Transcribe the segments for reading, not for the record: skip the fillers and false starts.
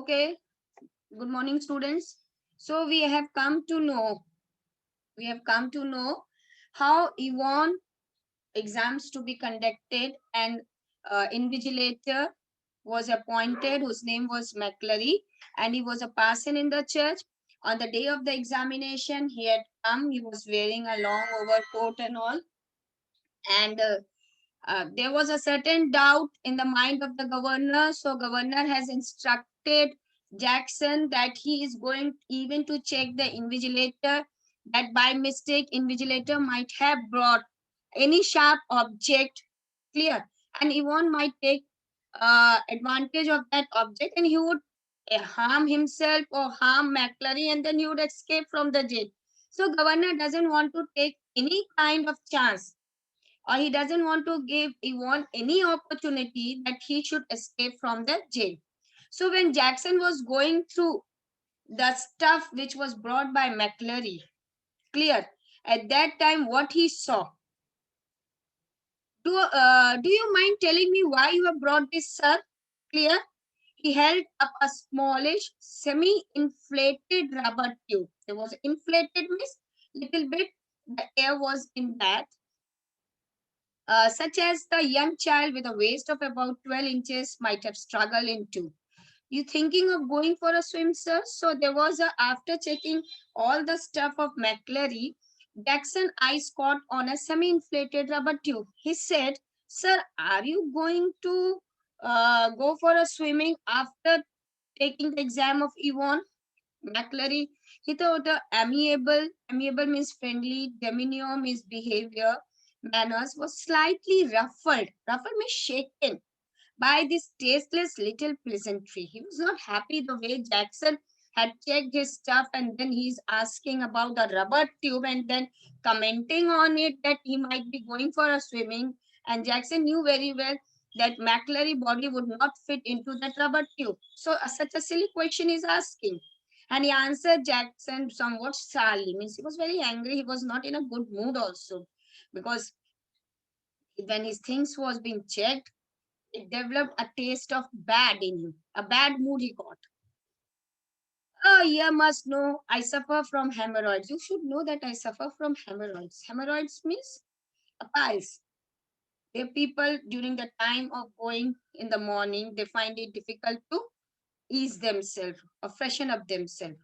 Okay, good morning, students. So we have come to know how Yvonne exams to be conducted, and invigilator was appointed whose name was McClary, and he was a parson in the church. On the day of the examination, he had come. He was wearing a long overcoat and all, and there was a certain doubt in the mind of the governor. So governor has instructed Jackson that he is going even to check the invigilator, that by mistake invigilator might have brought any sharp object. Clear. And Yvonne might take advantage of that object, and he would harm himself or harm McClary, and then he would escape from the jail. So governor doesn't want to take any kind of chance, or he doesn't want to give Yvonne any opportunity that he should escape from the jail. So when Jackson was going through the stuff which was brought by McClary, clear, at that time what he saw. Do you mind telling me why you have brought this, sir? Clear. He held up a smallish, semi-inflated rubber tube. There was inflated means little bit the air was in that, such as the young child with a waist of about 12 inches might have struggled into. You thinking of going for a swim, sir? So there was a, after checking all the stuff of McClary, Jackson eyes caught on a semi-inflated rubber tube. He said, "Sir, are you going to go for a swimming after taking the exam of Yvonne?" McClary, he thought amiable means friendly, demeanor means behavior, manners was slightly ruffled. Ruffled means shaken by this tasteless little pleasantry. He was not happy the way Jackson had checked his stuff, and then he's asking about the rubber tube and then commenting on it that he might be going for a swimming. And Jackson knew very well that McClary body would not fit into that rubber tube. So such a silly question is asking. And he answered Jackson somewhat sourly. Means he was very angry. He was not in a good mood also, because when his things was being checked, it developed a taste of bad in him. A bad mood he got. "Oh, you must know I suffer from hemorrhoids." "You should know that I suffer from hemorrhoids." Hemorrhoids means piles. The people during the time of going in the morning, they find it difficult to ease themselves or freshen up themselves.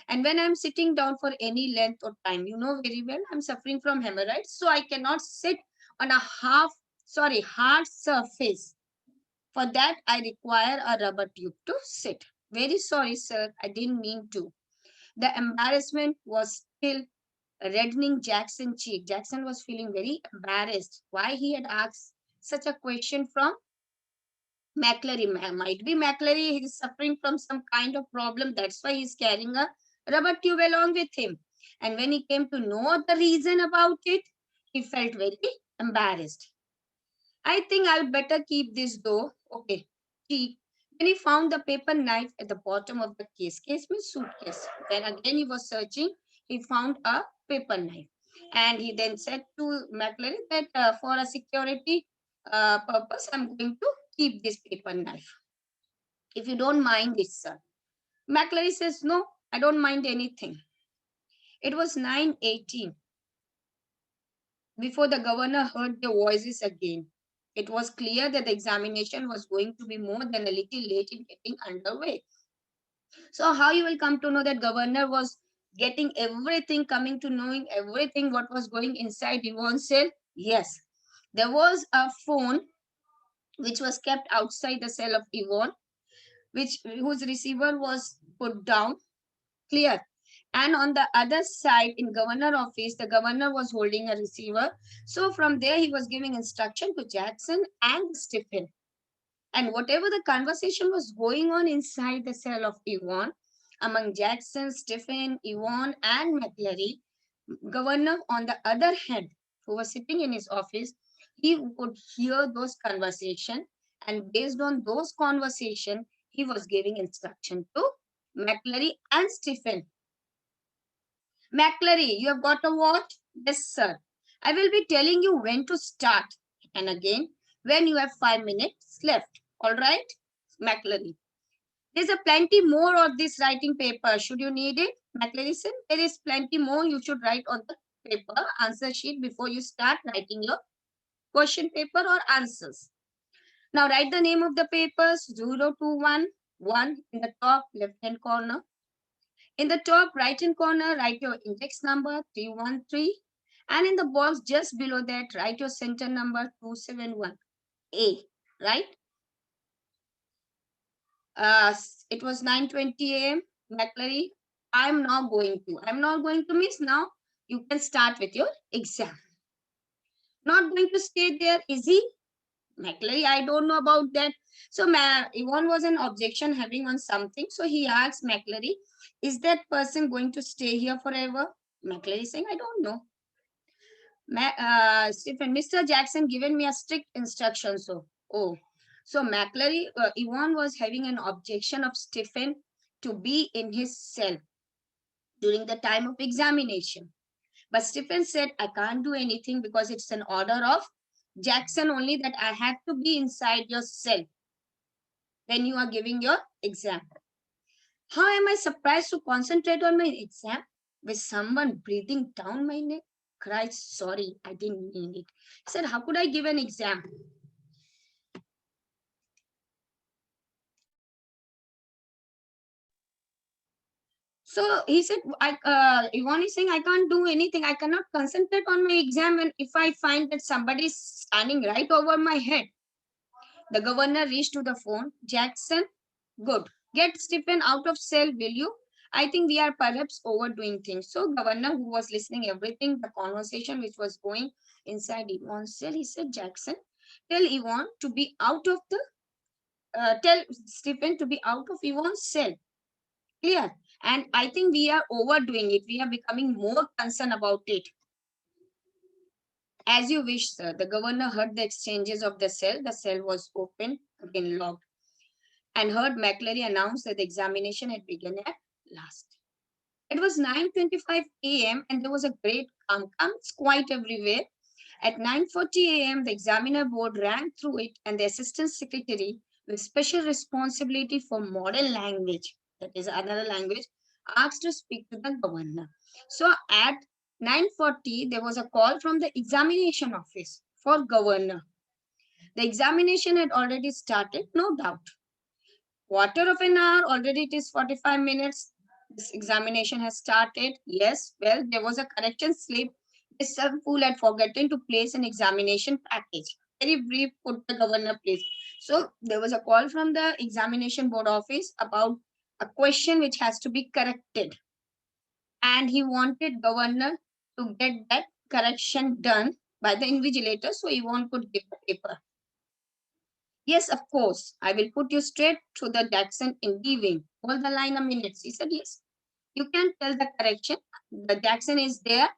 And when I'm sitting down for any length of time, you know very well, I'm suffering from hemorrhoids. So I cannot sit on a hard surface. For that, I require a rubber tube to sit. "Very sorry, sir. I didn't mean to." The embarrassment was still reddening Jackson's cheek. Jackson was feeling very embarrassed. Why he had asked such a question from McClary? Might be McClary is suffering from some kind of problem. That's why he's carrying a rubber tube along with him. And when he came to know the reason about it, he felt very embarrassed. "I think I'll better keep this though." "Okay, keep." Then he found the paper knife at the bottom of the case. Case means suitcase. Then again he was searching. He found a paper knife. And he then said to McClary that for a security purpose, I'm going to keep this paper knife. "If you don't mind it, sir." McClary says, "No, I don't mind anything." It was 9:18 before the governor heard the voices again. It was clear that the examination was going to be more than a little late in getting underway. So how you will come to know that governor was getting everything, coming to knowing everything what was going inside Yvonne's cell? Yes, there was a phone which was kept outside the cell of Yvonne, which whose receiver was put down. Clear. And on the other side in governor office, the governor was holding a receiver. So from there he was giving instruction to Jackson and Stephen. And whatever the conversation was going on inside the cell of Yvonne, among Jackson, Stephen, Yvonne, and McClary, governor on the other hand, who was sitting in his office, he would hear those conversation, and based on those conversation, he was giving instruction to McClary and Stephen. "McClary, you have got a what?" "Yes, sir." "I will be telling you when to start, and again when you have 5 minutes left. All right?" McClary. There's a plenty more of this writing paper. Should you need it? McLeary said, there is plenty more you should write on the paper answer sheet before you start writing your question paper or answers. Now write the name of the papers 0211 in the top left hand corner. In the top right hand corner, write your index number 313. And in the box just below that, write your center number 271A, right? It was 9:20 a.m. McLeary, I'm not going to miss now. You can start with your exam. Not going to stay there, is he? McLeary, I don't know about that. So Yvonne was an objection having on something. So he asked McLeary, is that person going to stay here forever? McLeary saying, I don't know. Stephen, Mr. Jackson given me a strict instruction. So McLeary, Yvonne was having an objection of Stephen to be in his cell during the time of examination. But Stephen said, I can't do anything because it's an order of Jackson only that I had to be inside your cell when you are giving your exam. How am I surprised to concentrate on my exam with someone breathing down my neck? Cried, sorry, I didn't mean it. He said, how could I give an exam? So he said, Yvonne is saying, I can't do anything. I cannot concentrate on my exam and if I find that somebody is standing right over my head. The governor reached to the phone. Jackson, good. Get Stephen out of cell, will you? I think we are perhaps overdoing things. So governor, who was listening everything, the conversation which was going inside Yvonne's cell, he said, Jackson, tell Yvonne to be out of the, tell Stephen to be out of Yvonne's cell. Clear? And I think we are overdoing it. We are becoming more concerned about it. As you wish, sir. The governor heard the exchanges of the cell. The cell was open, again locked, and heard McLeary announce that the examination had begun at last. It was 9:25 a.m. and there was a great calm. It's quiet everywhere. At 9:40 a.m., the examiner board ran through it and the assistant secretary with special responsibility for modern language, that is another language, asked to speak to the governor. So at 9:40, there was a call from the examination office for governor. The examination had already started, no doubt. Quarter of an hour, already it is 45 minutes. This examination has started. Yes, well, there was a correction slip. Some fool had forgotten to place an examination package. Very brief, put the governor place. So there was a call from the examination board office about a question which has to be corrected. And he wanted governor to get that correction done by the invigilator so Yvonne could give the paper. Yes, of course. I will put you straight to the Jackson in leaving. Hold the line a minute. He said, yes. You can tell the correction. The Jackson is there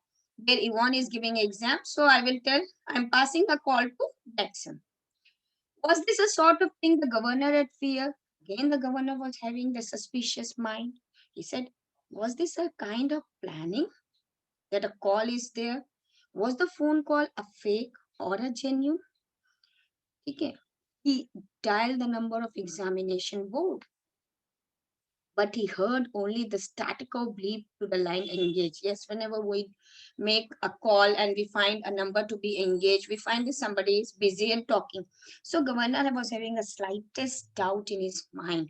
where Yvonne is giving exam. So I will tell, I'm passing a call to Jackson. Was this a sort of thing the governor had feared? Again, the governor was having the suspicious mind. He said, was this a kind of planning that a call is there? Was the phone call a fake or a genuine? Okay. He dialed the number of examination board, but he heard only the statical bleep to the line engaged. Yes, whenever we make a call and we find a number to be engaged, we find that somebody is busy and talking. So governor was having a slightest doubt in his mind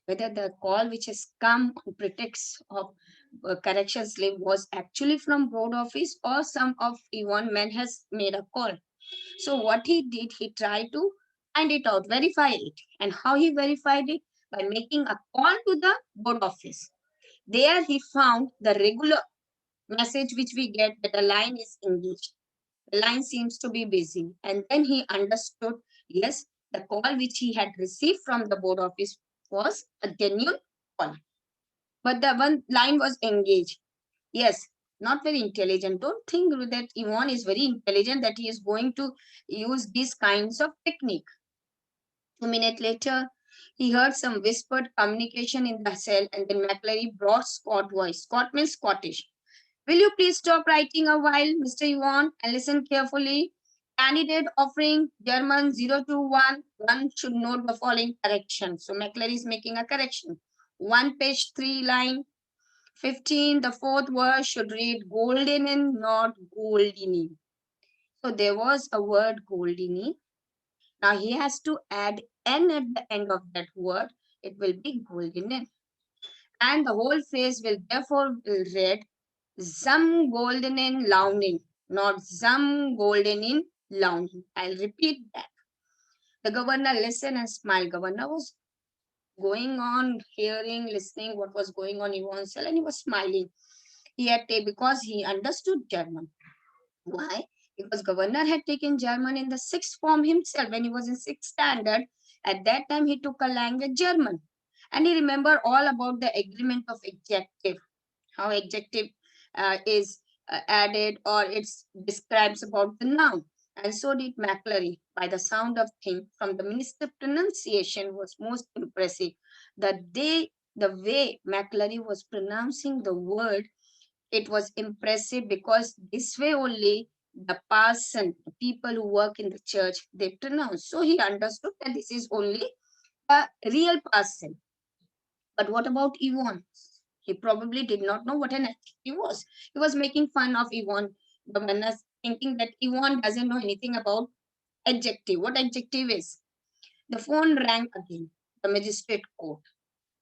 whether the call which has come on pretext of correction slip was actually from board office or some of Yvonne man has made a call. So what he did, he tried to find it out, verify it. And how he verified it? By making a call to the board office. There he found the regular message which we get that the line is engaged. The line seems to be busy. And then he understood, yes, the call which he had received from the board office was a genuine call. But the one line was engaged. Yes, not very intelligent. Don't think that Yvonne is very intelligent that he is going to use these kinds of technique. 2 minutes later, he heard some whispered communication in the cell and then McLeary brought Scott voice. Scott means Scottish. Will you please stop writing a while, Mr. Yvonne, and listen carefully? Candidate offering German 0 to 1, one should note the following correction. So McClary is making a correction. 1 page, 3 line. 15, the fourth word should read goldenen, not goldini. So there was a word goldini. Now he has to add n at the end of that word. It will be goldenen. And the whole phrase will therefore read some goldenen launin, not some goldenin launin. I'll repeat that. The governor listened and smiled. Governor was going on hearing, listening what was going on in Yvonne's cell, and he was smiling. He had because he understood German. Why? Because governor had taken German in the sixth form himself when he was in sixth standard. At that time, he took a language German, and he remembered all about the agreement of adjective, how adjective is added or it describes about the noun. And so did McClary. By the sound of thing from the minister pronunciation was most impressive. The way McClary was pronouncing the word, it was impressive because this way only the person, the people who work in the church, they pronounce. So he understood that this is only a real person. But what about Yvonne? He probably did not know what an adjective was. He was making fun of Yvonne, Governor, thinking that Yvonne doesn't know anything about adjective. What adjective is? The phone rang again. The magistrate court.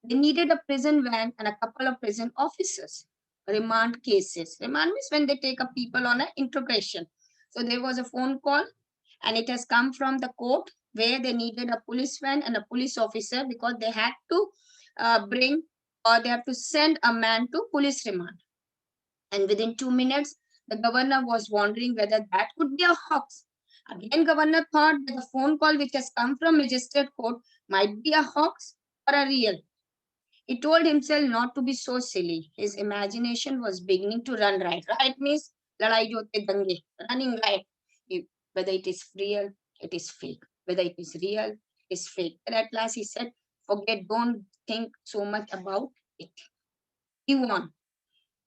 They needed a prison van and a couple of prison officers. Remand cases. Remand means when they take up people on an interrogation. So there was a phone call and it has come from the court where they needed a police van and a police officer because they had to bring or they have to send a man to police remand. And within 2 minutes, the governor was wondering whether that could be a hoax. Again, governor thought that the phone call which has come from magistrate court might be a hoax or a real. He told himself not to be so silly. His imagination was beginning to run right. Right means ladai jote dange, running right. Whether it is real, it is fake. Whether it is real, it is fake. And at last he said, forget, don't think so much about it. Yvonne.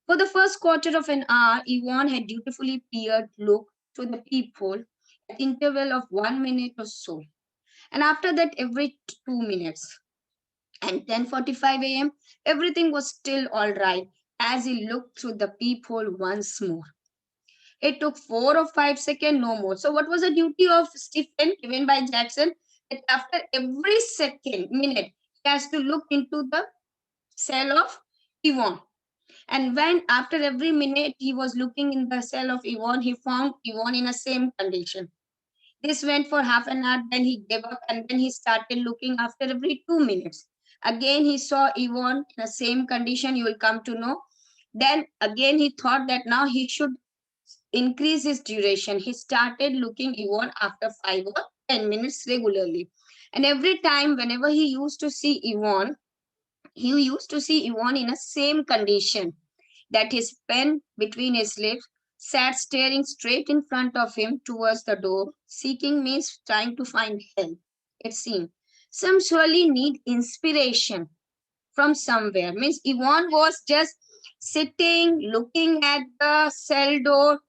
For the first quarter of an hour, Yvonne had dutifully peered, looked to the peephole at interval of 1 minute or so. And after that, every 2 minutes. And 10:45 a.m., everything was still all right as he looked through the peephole once more. It took 4 or 5 seconds, no more. So, what was the duty of Stephen given by Jackson? That after every second, minute, he has to look into the cell of Yvonne. And when after every minute he was looking in the cell of Yvonne, he found Yvonne in the same condition. This went for half an hour, then he gave up, and then he started looking after every 2 minutes. Again, he saw Yvonne in the same condition, you will come to know. Then again, he thought that now he should increase his duration. He started looking Yvonne after 5 or 10 minutes regularly. And every time, whenever he used to see Yvonne, he used to see Yvonne in the same condition, that his pen between his lips sat staring straight in front of him towards the door, seeking means trying to find help. It seemed some surely need inspiration from somewhere. Means Yvonne was just sitting, looking at the cell door,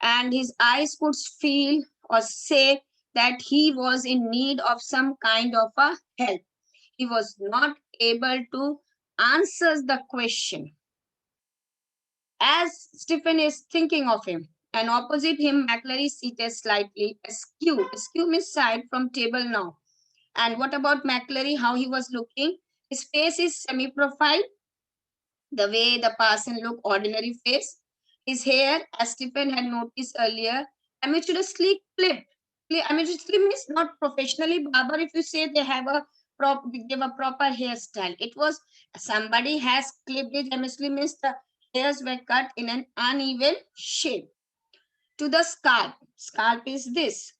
and his eyes could feel or say that he was in need of some kind of a help. He was not able to answer the question. As Stephen is thinking of him, and opposite him, McClary seated slightly askew. Askew means side from table now. And what about McClary? How he was looking? His face is semi-profile, the way the person look, ordinary face. His hair, as Stephen had noticed earlier, amateurishly clipped. Amateurishly means not professionally barber. If you say they have a give a proper hairstyle, it was somebody has clipped it. Amateurishly means the hairs were cut in an uneven shape. To the scalp. Scalp is this.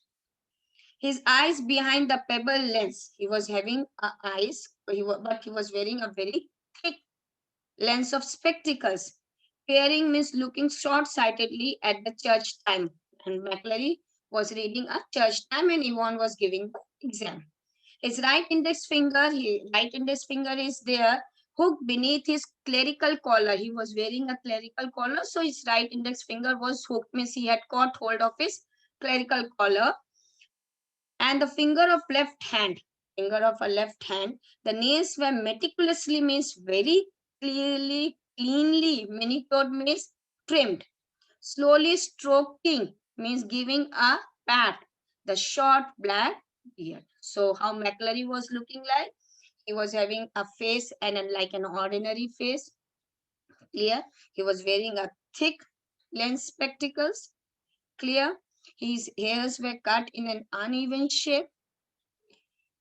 His eyes behind the pebble lens. He was having eyes, but he was wearing a very thick lens of spectacles. Peering means looking short-sightedly at the church time. And McClary was reading a church time and Yvonne was giving the exam. His right index finger is there, hooked beneath his clerical collar. He was wearing a clerical collar, so his right index finger was hooked, means he had caught hold of his clerical collar, and the finger of left hand, the nails were meticulously, means very cleanly manicured, means trimmed. Slowly stroking means giving a pat, the short black beard. So how McClary was looking like? He was having a face and like an ordinary face. Clear? He was wearing a thick lens spectacles. Clear? His hairs were cut in an uneven shape.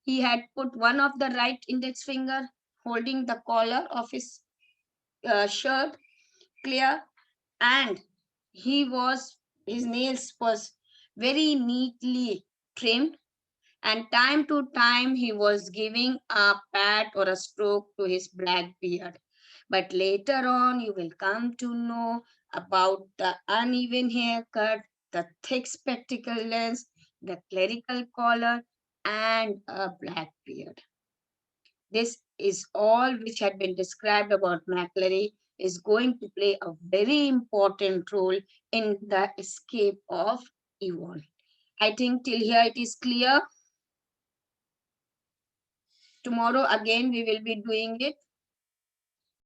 He had put one of the right index finger holding the collar of his shirt. Clear? And he was his nails was very neatly trimmed, and time to time he was giving a pat or a stroke to his black beard. But later on you will come to know about the uneven haircut, the thick spectacle lens, the clerical collar, and a black beard. This is all which had been described about McClary is going to play a very important role in the escape of Yvonne. I think till here it is clear. Tomorrow again we will be doing it